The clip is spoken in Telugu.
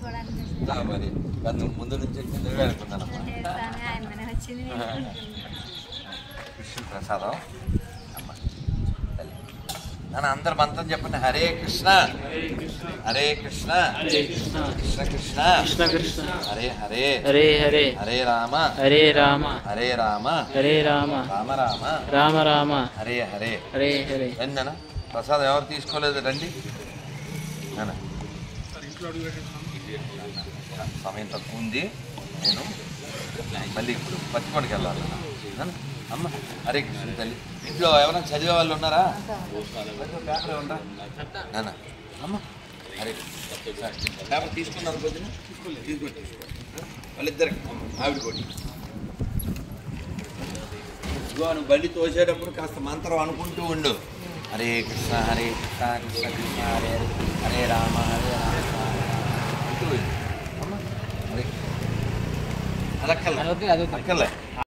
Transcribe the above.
మరి నువ్వు ముందు నుంచి నువ్వే అనుకున్నానమ్మా. కృష్ణ ప్రసాదం అమ్మ తల్లి నాన్న అందరు మంత్రం చెప్పండి. హరే కృష్ణ హరే కృష్ణ కృష్ణ కృష్ణ కృష్ణ కృష్ణ హరే హరే హరే హరే హరే రామ హరే రామ హరే రామ హరే రామ రామ రామ రామ రామ హరే హరే హరే హరే. రండి నాన్న ప్రసాదం ఎవరు తీసుకోలేదు రండి నాన్న. సమయం తక్కువ ఉంది, నేను మళ్ళీ ఇప్పుడు పచ్చికొండకి వెళ్ళాలి నాన్న. అమ్మ హరే కృష్ణ తల్లి. ఇంట్లో ఎవరైనా చదివే వాళ్ళు ఉన్నారా? పేపర్ ఏమన్నా నాన్న? అమ్మ హరే పేపర్ తీసుకున్నారు పొద్దున? తీసుకోండి వాళ్ళిద్దరికి ఆవిడ కొట్టి ఇదిగో నువ్వు బండి తోసేటప్పుడు కాస్త మంత్రం అనుకుంటూ ఉండు. హరే కృష్ణ హరే కృష్ణ కృష్ణ కృష్ణ హరే హరే హరే రామ హరే రామ అంటూ అమ్మ హరే అదక్కర్లే అదక్కర్లే